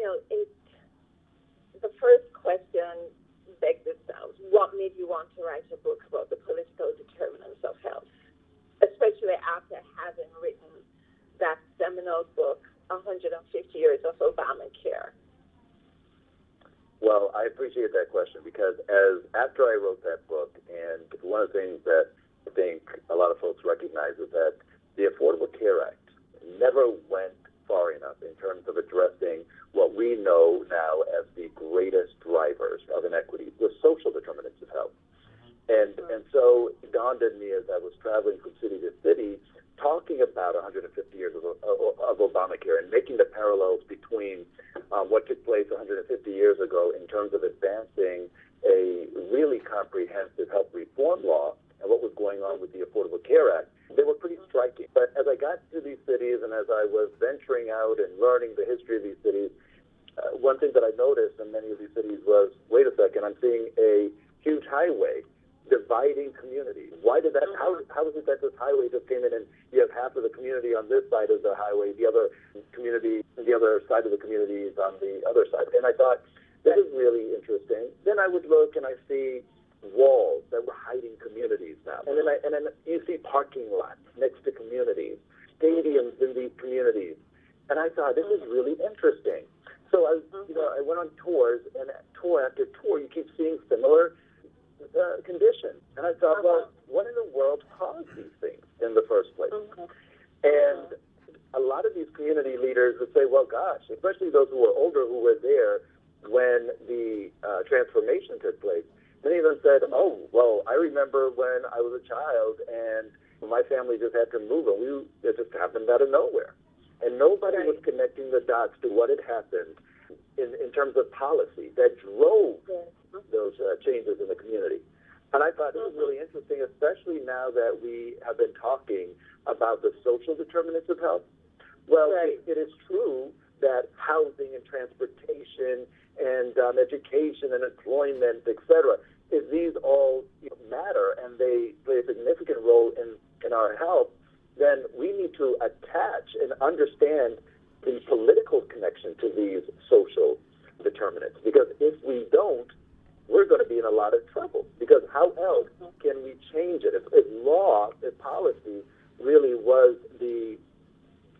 Daniel, the first question begs itself. What made you want to write a book about the political determinants of health, especially after having written that seminal book, 150 Years of Obamacare? Well, I appreciate that question because after I wrote that book, and one of the things that I think a lot of folks recognize is that the Affordable Care Act never went far enough in terms of addressing what we know now as the greatest drivers of inequity, the social determinants of health. And so it dawned on me as I was traveling from city to city, talking about 150 years of Obamacare and making the parallels between what took place 150 years ago in terms of advancing a really comprehensive health reform law and what was going on with the Affordable Care Act. They were pretty striking. But as I got to these cities and as I was venturing out and learning the history of these cities, one thing that I noticed in many of these cities was, wait a second, I'm seeing a huge highway dividing communities. Why did that? How is it that this highway just came in and you have half of the community on this side of the highway, the other side of the community is on the other side? And I thought, that is really interesting. Then I would look and I see walls that were hiding communities now. And then you see parking lots next to communities, stadiums in these communities. And I thought, this is really interesting. So I went on tours, and tour after tour, you keep seeing similar conditions. And I thought, well, what in the world caused these things in the first place? And a lot of these community leaders would say, well, gosh, especially those who were older, who were there when the transformation took place. Many of them said, oh, well, I remember when I was a child and my family just had to move, and it just happened out of nowhere. And nobody was connecting the dots to what had happened in terms of policy that drove those changes in the community. And I thought it was really interesting, especially now that we have been talking about the social determinants of health. Well, it is true that housing and transportation and education and employment, et cetera, these all matter and they play a significant role in our health. Then we need to attach and understand the political connection to these social determinants. Because if we don't, we're going to be in a lot of trouble. Because how else can we change it? If law, if policy really was the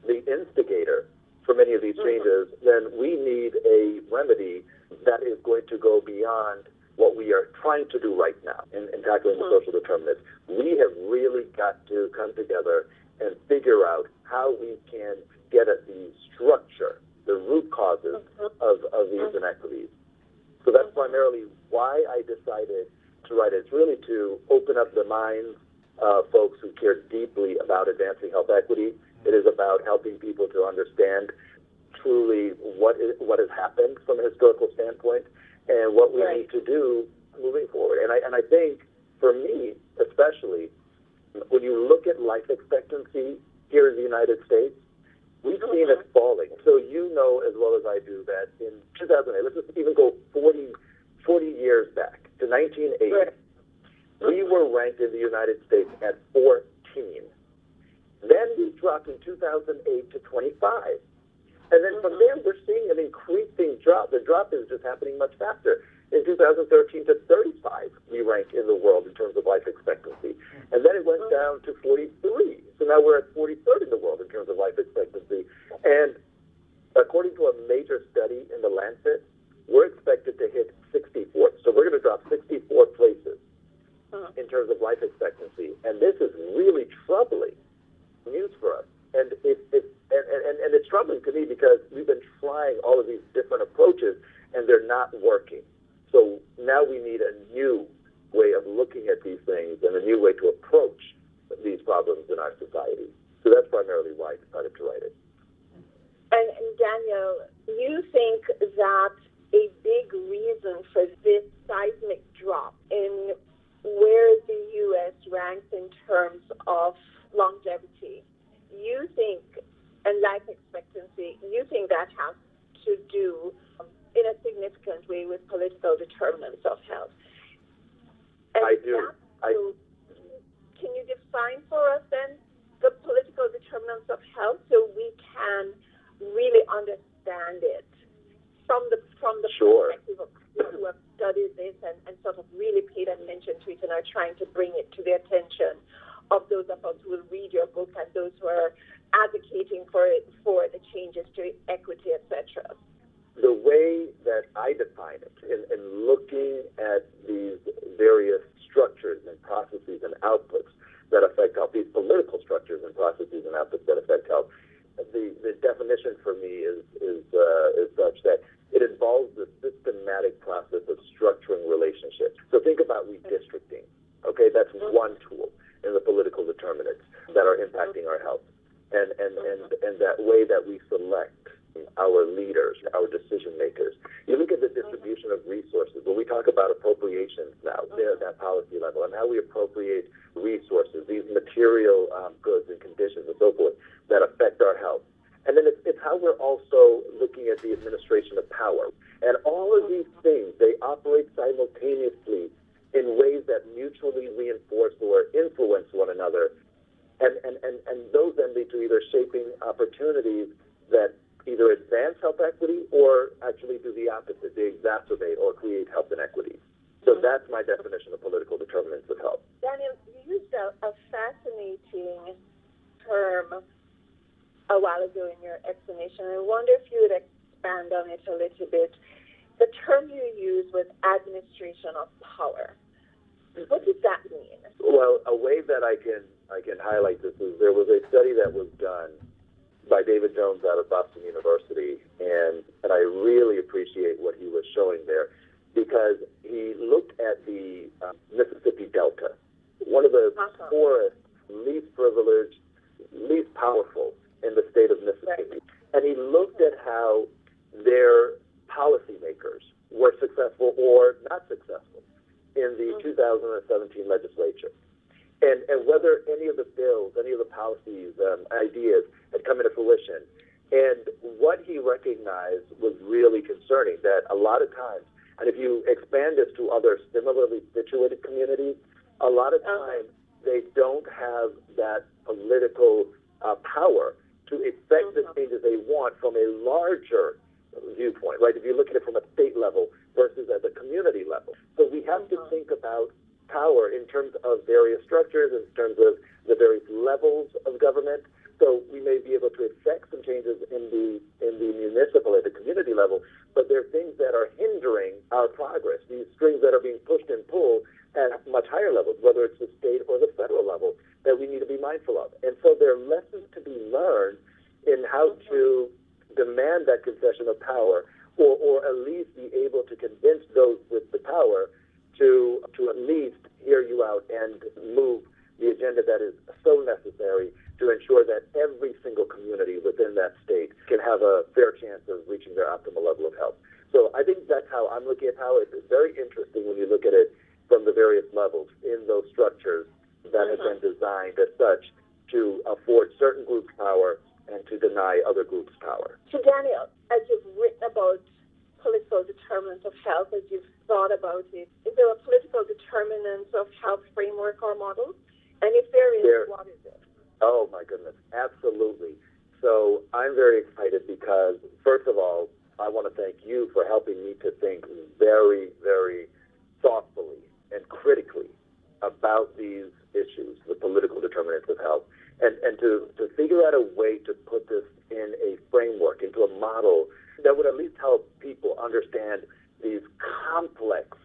instigator for many of these changes, then we need a remedy that is going to go beyond what we are trying to do right now in tackling the social determinants. We have really got to come together and figure out how we can get at the structure, the root causes of these inequities. So that's primarily why I decided to write it. It's really to open up the minds of folks who care deeply about advancing health equity. It is about helping people to understand truly what has happened from a historical standpoint and what we need to do moving forward. And I think, for me especially, when you look at life expectancy here in the United States, we've seen it falling. So you know as well as I do that in 2008, let's just even go 40 years back to 1980, we were ranked in the United States at 14. Then we dropped in 2008 to 25. And then from there, we're seeing an increasing drop. The drop is just happening much faster. In 2013 to 35, we rank in the world in terms of life expectancy. And then it went down to 43. So now we're at 43rd in the world in terms of life expectancy. And according to a major study in the Lancet, we're expected to hit 64th. So we're going to drop 64 places in terms of life expectancy. And this is really troubling news for us. And it's troubling to me because we've been trying all of these different approaches, and they're not working. So now we need a new way of looking at these things and a new way to approach these problems in our society. So that's primarily why I decided to write it. And Daniel, you think that a big reason for this seismic drop in where the U.S. ranks in terms of longevity, you think, and life expectancy, you think that has to do in a significant way with political determinants of health? And I do. Can you define for us then the political determinants of health so we can really understand it from the Sure. perspective of people who have studied this and sort of really paid attention to it and are trying to bring it to the attention of those of us who will read your book and those who are advocating for the changes to equity, etc. The way that I define it, in looking at these various structures and processes and outputs that affect health, these political structures and processes and outputs that affect health, the definition for me is such that it involves the systematic process of structuring relationships. So think about redistricting. Okay, that's one tool in the political determinants that are impacting our health, and that way that we select our leaders, our decision makers. You look at the distribution of resources. When we talk about appropriations now, they're at that policy level, and how we appropriate resources, these material goods and conditions and so forth that affect our health. And then it's how we're also looking at the administration of power. And all of these things, they operate simultaneously in ways that mutually reinforce or influence one another. And those then lead to either shaping opportunities that either advance health equity or actually do the opposite. They exacerbate or create health inequities. So that's my definition of political determinants of health. Daniel, you used a fascinating term a while ago in your explanation. I wonder if you would expand on it a little bit. The term you used was administration of power. What does that mean? Well, a way that I can highlight this is there was a study that was done by David Jones out of Boston University, and I really appreciate what he was showing there because he looked at the Mississippi Delta, one of the poorest, least privileged, least powerful in the state of Mississippi. Right. And he looked at how their policymakers were successful or not successful in the 2017 legislature. And whether any of the bills, any of the policies, ideas had come into fruition. And what he recognized was really concerning, that a lot of times, and if you expand this to other similarly situated communities, a lot of times they don't have that political power to effect the changes they want from a larger viewpoint, right? If you look at it from a state level versus at the community level. So we have to think about power in terms of various structures, in terms of the various levels of government. So we may be able to effect some changes in the municipal, at the community level, but there are things that are hindering our progress, these strings that are being pushed and pulled at much higher levels, whether it's the state or the federal level, that we need to be mindful of. And so there are lessons to be learned in how to demand that concession of power, or at least be able to convince those with the power to at least hear you out and move the agenda that is so necessary to ensure that every single community within that state can have a fair chance of reaching their optimal level of health. So I think that's how I'm looking at how it's very interesting when you look at it from the various levels in those structures that have been designed as such to afford certain groups power and to deny other groups power. So Daniel, as you've written about political determinants of health, as you've thought about it, is there a political determinants of health framework or model? And if there is, what is it? Oh, my goodness, absolutely. So I'm very excited because, first of all, I want to thank you for helping me to think very, very thoughtfully and critically about these issues, the political determinants of health, and to figure out a way to put this in a framework, into a model that would at least help people understand these complex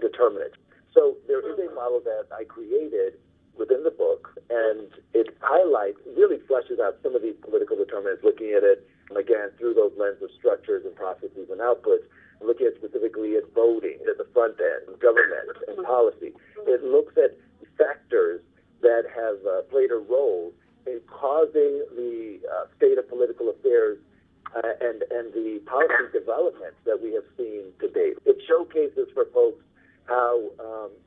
determinants. So there is a model that I created within the book, and it highlights, really fleshes out some of these political determinants, looking at it, again, through those lenses of structures and processes and outputs, looking at specifically at voting at the front end, government and policy. It looks at factors that have played a role in causing the state of political affairs and the policy developments that we have seen to date. It showcases for folks how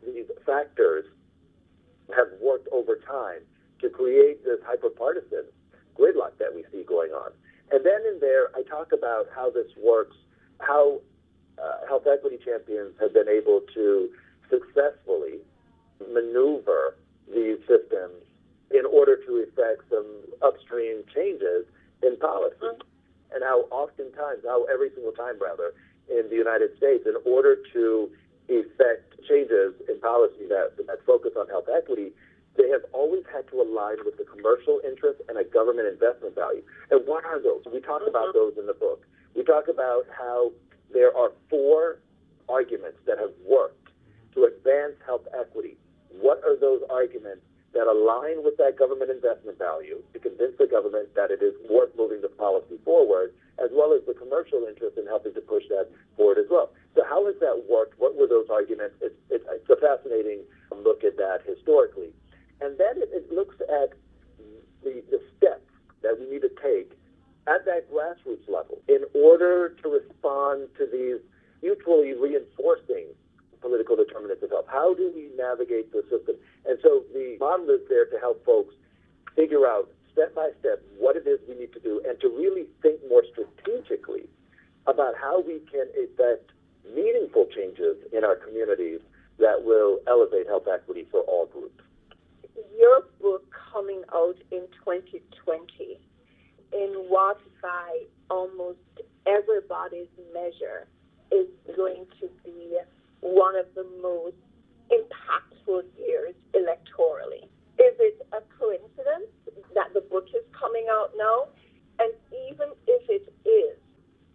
these factors have worked over time to create this hyperpartisan gridlock that we see going on. And then in there, I talk about how this works, how health equity champions have been able to successfully maneuver these systems in order to effect some upstream changes in policy. and how every single time, in the United States, in order to effect changes in policy that focus on health equity, they have always had to align with the commercial interest and a government investment value. And what are those? We talk about those in the book. We talk about how there are 4 arguments that have worked to advance health equity. What are those arguments that align with that government investment value to convince the government that it is worth moving the policy forward, as well as the commercial interest in helping to push that forward as well? So how has that worked? What were those arguments? It's a fascinating look at that historically. And then it looks at the steps that we need to take at that grassroots level in order to respond to these mutually reinforcing political determinants of health. How do we navigate the system? And so the model is there to help folks figure out step by step what it is we need to do, and to really think more strategically about how we can effect meaningful changes in our communities that will elevate health equity for all groups. Your book coming out in 2020, in what by almost everybody's measure is going to be one of the most impactful years electorally. Is it a coincidence that the book is coming out now? And even if it is,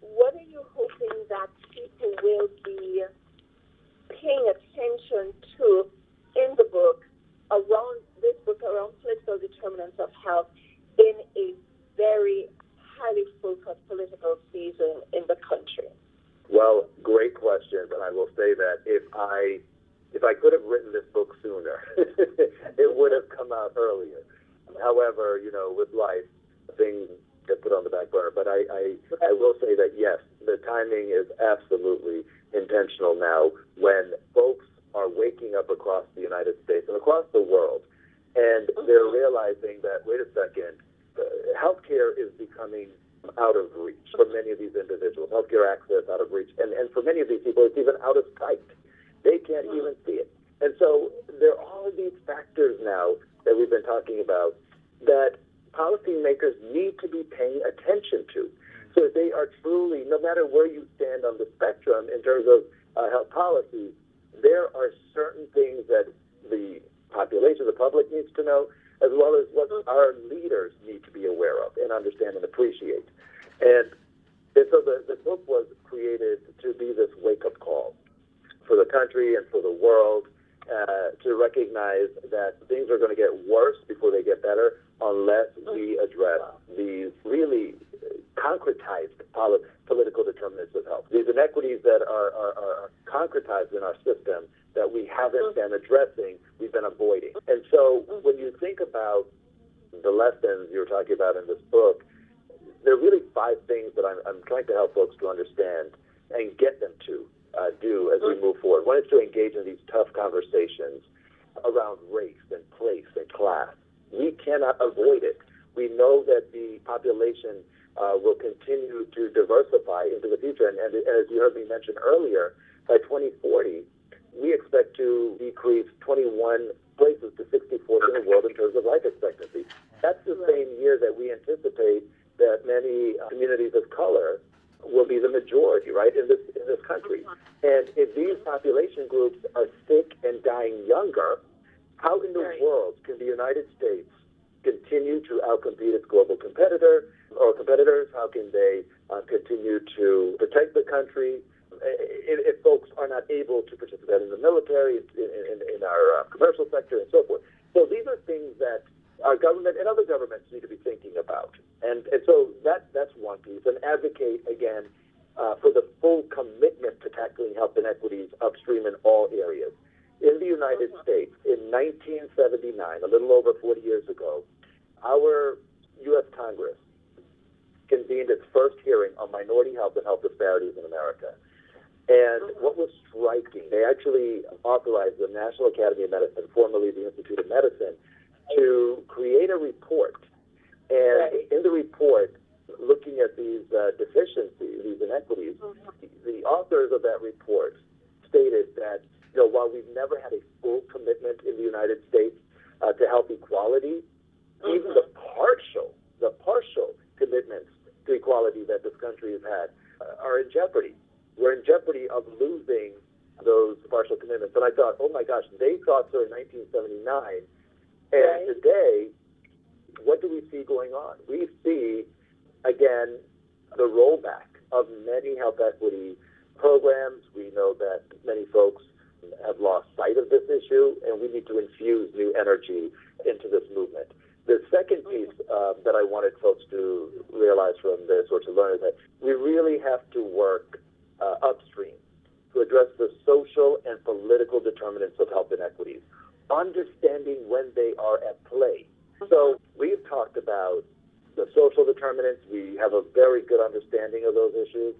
what are you hoping that people will be paying attention to in the book, around political determinants of health, in a very highly focused political season in the country? Well, great question, and I will say that if I could have written this book sooner, it would have come out earlier. However, with life, things get put on the back burner. But I will say that, yes, the timing is absolutely intentional now, when folks are waking up across the United States and across the world, and they're realizing that, wait a second, healthcare is becoming out of reach for many of these individuals. Healthcare access out of reach. And for many of these people, it's even out of sight. They can't even see it. And so there are all of these factors now that we've been talking about that policymakers need to be paying attention to. So they are truly, no matter where you stand on the spectrum in terms of health policy, there are certain things that the population, the public needs to know, as well as what our leaders need to be aware of and understand and appreciate. And so the book was created to be this wake-up call for the country and for the world, to recognize that things are going to get worse before they get better unless we address these really concretized political determinants of health. These inequities that are concretized in our system that we haven't been addressing, we've been avoiding. And so when you think about the lessons you're talking about in this book, there are really 5 things that I'm trying to help folks to understand and get them to do as we move forward. One is to engage in these tough conversations around race and place and class. We cannot avoid it. We know that the population will continue to diversify into the future. And as you heard me mention earlier, by 2040, we expect to decrease 21 places to 64th in the world in terms of life expectancy. That's the same year that we anticipate that many communities of color will be the majority, right, in this country. And if these population groups are sick and dying younger, how in the world can the United States continue to outcompete its global competitors? How can they continue to protect the country if folks are not able to participate in the military, in our commercial sector, and so forth? So these are things that our government and other governments need to be thinking about. And so that's one piece. And advocate, again, for the full commitment to tackling health inequities upstream in all areas. In the United States, in 1979, a little over 40 years ago, our U.S. Congress convened its first hearing on minority health and health disparities in America. And what was striking, they actually authorized the National Academy of Medicine, formerly the Institute of Medicine, to create a report. And in the report, looking at these deficiencies, these inequities, the authors of that report stated that, while we've never had a full commitment in the United States to health equality, even the partial commitments to equality that this country has had are in jeopardy. We're in jeopardy of losing those partial commitments. And I thought, oh my gosh, they thought so in 1979. And today, what do we see going on? We see, again, the rollback of many health equity programs. We know that many folks have lost sight of this issue, and we need to infuse new energy into this movement. The second piece that I wanted folks to realize from this or to learn is that we really have to work upstream to address the social and political determinants of health inequities, understanding when they are at play. So we've talked about the social determinants. We have a very good understanding of those issues.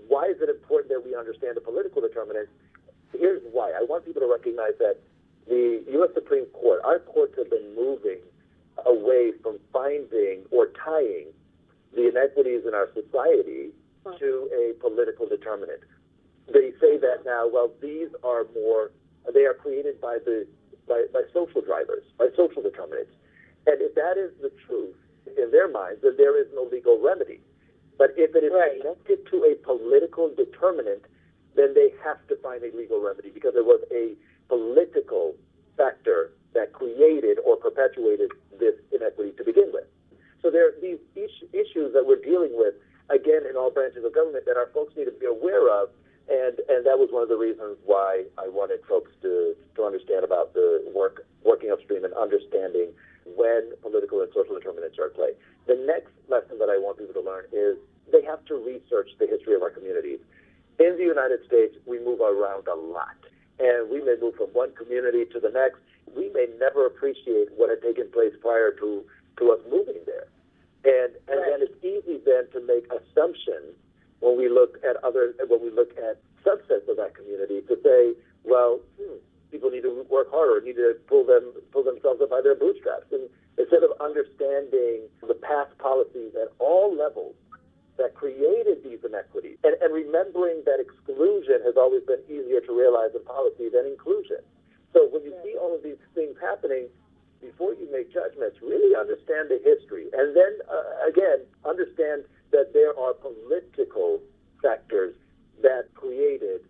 Why is it important that we understand the political determinants? Here's why. I want people to recognize that the U.S. Supreme Court, our courts have been moving away from finding or tying the inequities in our society to a political determinant. They say that now, well, these are more, they are created by social drivers, by social determinants. And if that is the truth in their minds, then there is no legal remedy. But if it is connected to a political determinant, then they have to find a legal remedy because there was a political factor that created or perpetuated this inequity to begin with. So there are these issues that we're dealing with, again, in all branches of government that our folks need to be aware of. And that was one of the reasons why I wanted folks to understand about the working upstream and understanding when political and social determinants are at play. The next lesson that I want people to learn is they have to research the history of our communities. In the United States, we move around a lot, and we may move from one community to the next. We may never appreciate what had taken place prior to us moving there. And then it's easy then to make assumptions when we look at subsets of that community to say, well, people need to work harder, need to pull themselves up by their bootstraps. And instead of understanding the past policies at all levels that created these inequities, and remembering that exclusion has always been easier to realize in policy than inclusion. So when you see all of these things happening, before you make judgments, really understand the history. And then, again, understand that there are political factors that created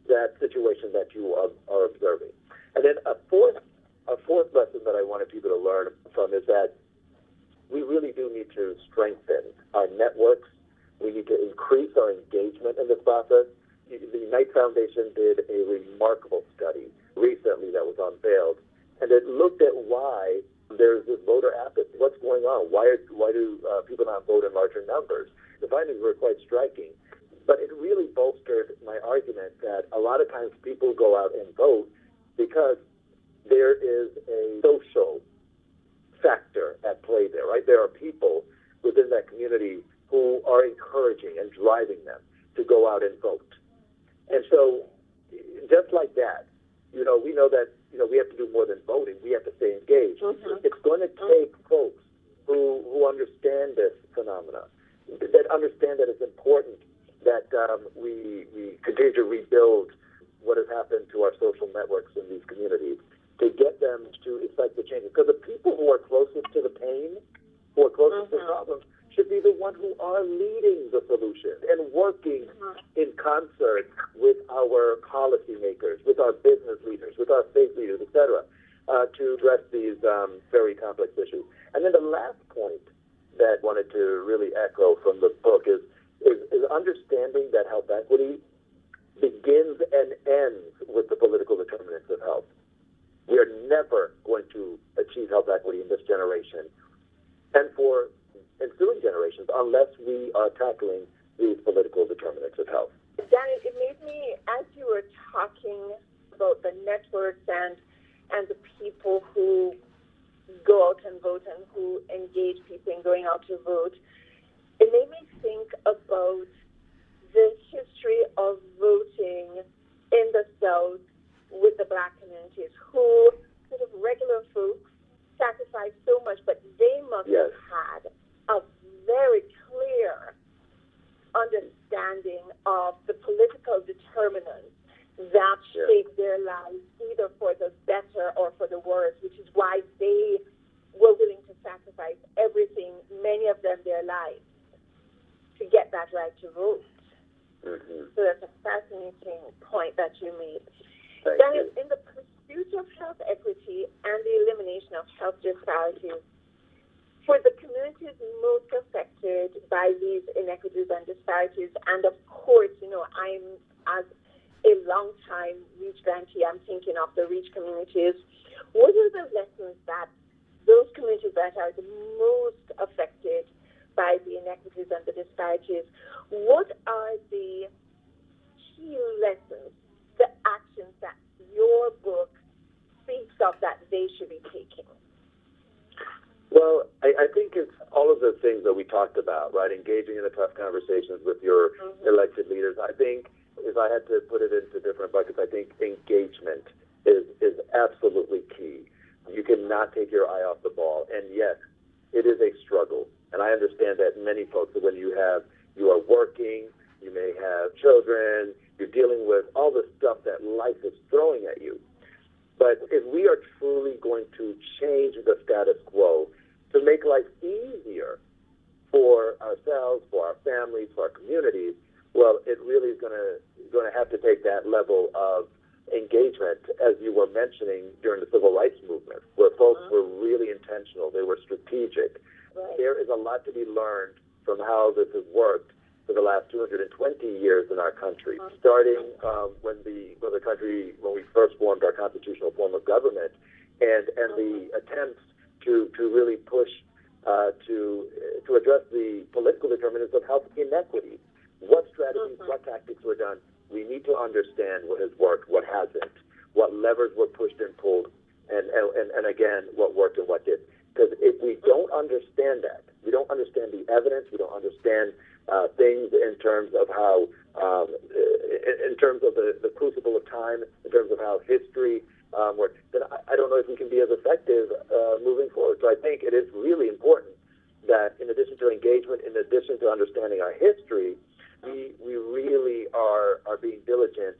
that situation that you are observing. And then a fourth lesson that I wanted people to learn from is that we really do need to strengthen our networks. We need to increase our engagement in this process. The Knight Foundation did a remarkable study recently that was unveiled, and it looked at why there's this voter apathy. What's going on? Why do people not vote in larger numbers? The findings were quite striking, but it really bolstered my argument that a lot of times people go out and vote because there is a social factor at play there, right? There are people within that community who are encouraging and driving them to go out and vote. And so, just like that, we know that, we have to do more than voting. We have to stay engaged. It's going to take folks who understand this phenomena, that understand that it's important that we continue to rebuild what has happened to our social networks in these communities to get them to effect the changes. Because the people who are closest to the pain, who are closest to the problems, should be the ones who are leading the solution and working in concert with our policymakers, with our business leaders, with our faith leaders, etc., to address these very complex issues. And then the last point that I wanted to really echo from the book is understanding that health equity begins and ends with the political determinants of health. We are never going to achieve health equity in this generation and for ensuing generations unless we are tackling these political determinants of health. Danny, it made me, as you were talking about the networks and the people who go out and vote and who engage people in going out to vote, it made me think about the history of voting in the South with the Black communities, who sort of regular folks sacrificed so much, but they must have had a very clear understanding of the political determinants that shaped their lives, either for the better or for the worse, which is why they were willing to sacrifice everything, many of them their lives. to get that right to vote. Mm-hmm. So that's a fascinating point that you made. Thank Daniel, you. in the pursuit of health equity and the elimination of health disparities, for the communities most affected by these inequities and disparities, and of course, I'm, as a long-time REACH grantee, I'm thinking of the REACH communities. What are the lessons that those communities that are the most affected by the inequities and the disparities, what are the key lessons, the actions that your book speaks of that they should be taking? Well, I think it's all of the things that we talked about, right? Engaging in the tough conversations with your elected leaders. I think if I had to put it into different buckets, I think engagement is absolutely key. You cannot take your eye off the ball. And yes, it is a struggle. And I understand that many folks, when you are working, you may have children, you're dealing with all the stuff that life is throwing at you. But if we are truly going to change the status quo to make life easier for ourselves, for our families, for our communities, well, it really is going to have to take that level of engagement, as you were mentioning during the civil rights movement, where folks were really intentional, they were strategic. Right. There is a lot to be learned from how this has worked for the last 220 years in our country, starting when we first formed our constitutional form of government, and the attempts to really push to address the political determinants of health inequity. What strategies, what tactics were done? We need to understand what has worked, what hasn't, what levers were pushed and pulled, and again, what worked and what didn't. Because if we don't understand that, we don't understand the evidence, we don't understand things in terms of how, in terms of the crucible of time, in terms of how history works, then I don't know if we can be as effective moving forward. So I think it is really important that in addition to engagement, in addition to understanding our history, we really are being diligent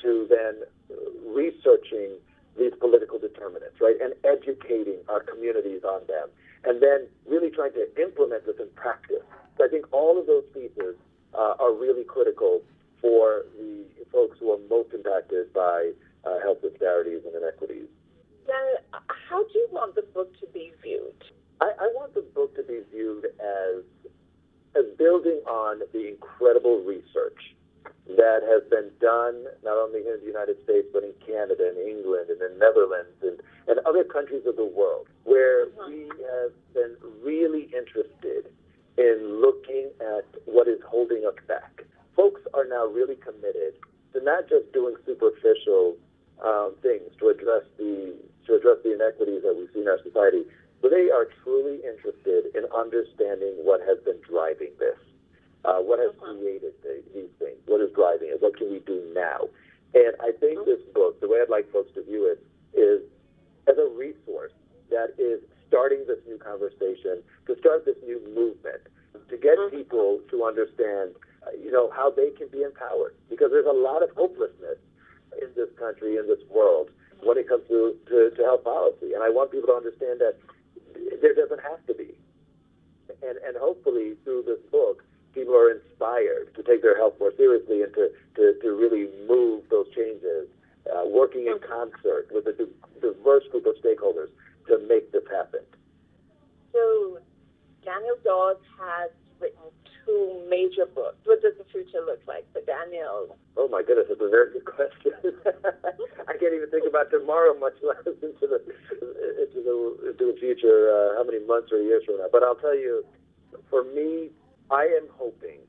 to then researching these political determinants, right, and educating our communities on them, and then really trying to implement this in practice. So I think all of those pieces are really critical for the folks who are most impacted by health disparities and inequities. Now, how do you want the book to be viewed? I want the book to be viewed as building on the incredible research that has been done not only here in the United States, but in Canada and England and the Netherlands and other countries of the world, where we have been really interested in looking at what is holding us back. Folks are now really committed to not just doing superficial things to address the inequities that we see in our society, but they are truly interested in understanding what has been driving this, what has created these things, what is driving it, what can we do now. And I think this book, the way I'd like folks to view it, is as a resource that is starting this new conversation, to start this new movement, to get people to understand, how they can be empowered. Because there's a lot of hopelessness in this country, in this world, when it comes to health policy. And I want people to understand that there doesn't have to be. And hopefully through this book, people are inspired to take their health more seriously and to really move those changes, working in concert with a diverse group of stakeholders to make this happen. So Daniel Dawes has written 2 major books. What does the future look like for Daniel? Oh my goodness, it's a very good question. I can't even think about tomorrow, much less into the future, how many months or years from now. But I'll tell you, for me, I am hoping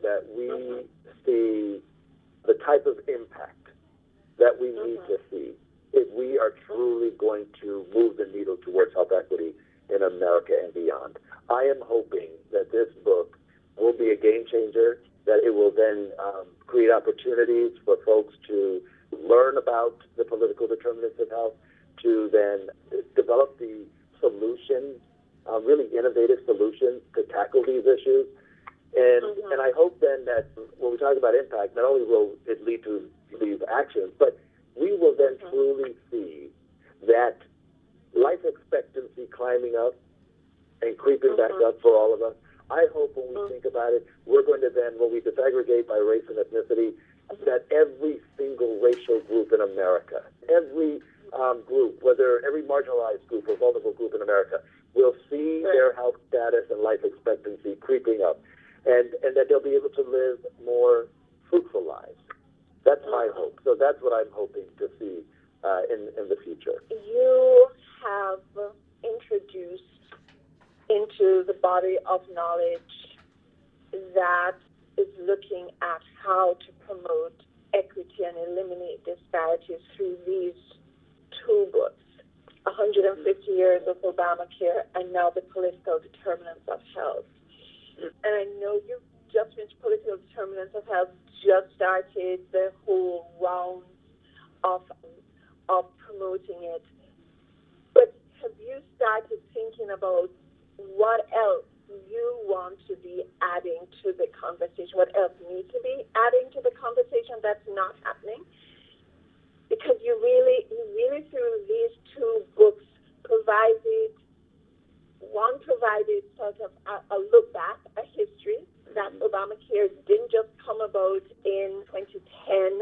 that we see the type of impact that we need to see if we are truly going to move the needle towards health equity in America and beyond. I am hoping that this book will be a game changer, that it will then create opportunities for folks to learn about the political determinants of health, to then develop the solutions, really innovative solutions to tackle these issues. And I hope then that when we talk about impact, not only will it lead to these actions, but we will then truly see that life expectancy climbing up and creeping back up for all of us, I hope when we think about it, we're going to then, when we disaggregate by race and ethnicity, that every single racial group in America, every group, whether every marginalized group or vulnerable group in America, will see their health status and life expectancy creeping up, and that they'll be able to live more fruitful lives. That's my hope. So that's what I'm hoping to see in the future. You have introduced into the body of knowledge that is looking at how to promote equity and eliminate disparities through these two books, 150 years of Obamacare and now the political determinants of health. And I know you've just finished political determinants of health, just started the whole round of promoting it. But have you started thinking about what else you want to be adding to the conversation? What else needs to be adding to the conversation that's not happening? Because you really through these two books provided sort of a look back, a history, that Obamacare didn't just come about in 2010,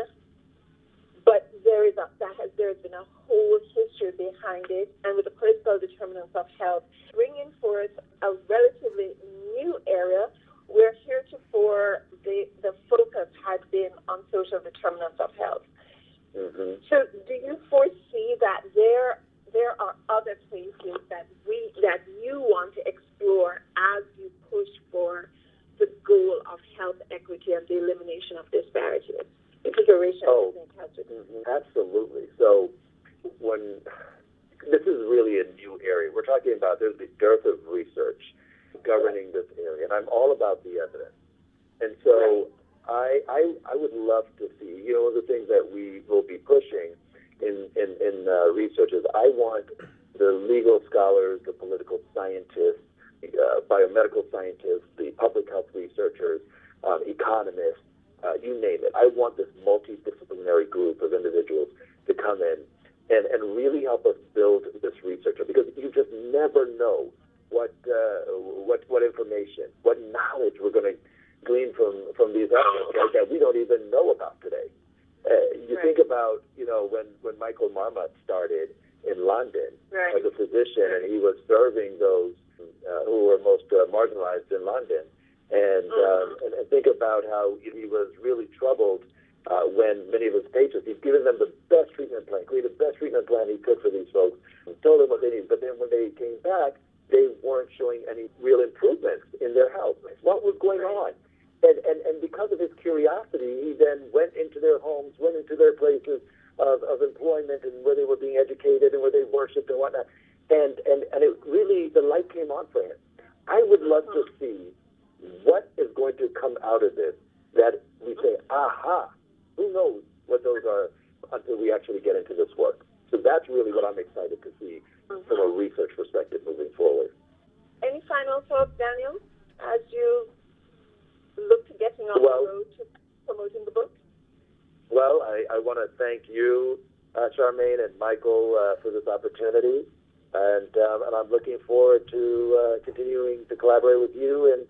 but there's been a whole history behind it, and with the political determinants of health, bringing forth a relatively new area where heretofore the focus had been on social determinants of health. Mm-hmm. So do you foresee that there are other places that you want to explore as you push for the goal of health equity and the elimination of disparities? Absolutely. So this is really a new area. We're talking about there's the dearth of research governing this area, and I'm all about the evidence. And so I would love to see, one of the things that we will be pushing in research is I want the legal scholars, the political scientists, biomedical scientists, the public health researchers, economists, you name it. I want this multidisciplinary group of individuals to come in and really help us build this research, because you just never know what information, what knowledge we're going to glean from these efforts that we don't even know about today. You think about, when Michael Marmot started in London as a physician, and he was serving those who were most marginalized in London. And think about how he was really troubled when many of his patients, he'd given them the best treatment plan, created the best treatment plan he could for these folks, told them what they needed. But then when they came back, they weren't showing any real improvements in their health. What was going on? And because of his curiosity, he then went into their homes, went into their places of employment, and where they were being educated and where they worshipped and whatnot. And it really, the light came on for him. I would love to see what is going to come out of this that we say, aha, who knows what those are until we actually get into this work. So that's really what I'm excited to see from a research perspective moving forward. Any final thoughts, Daniel, as you look to getting on the road to promoting the book? Well, I want to thank you, Charmaine and Michael, for this opportunity. And I'm looking forward to continuing to collaborate with you and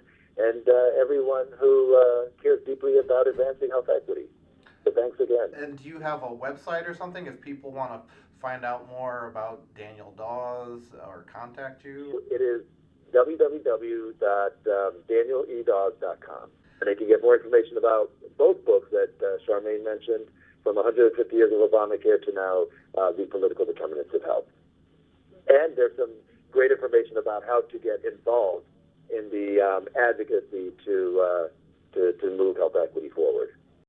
everyone who cares deeply about advancing health equity. So thanks again. And do you have a website or something if people want to find out more about Daniel Dawes or contact you? It is www.danieledaws.com. And they can get more information about both books that Charmaine mentioned, from 150 years of Obamacare to now the political determinants of health. And there's some great information about how to get involved in the advocacy to move health equity forward.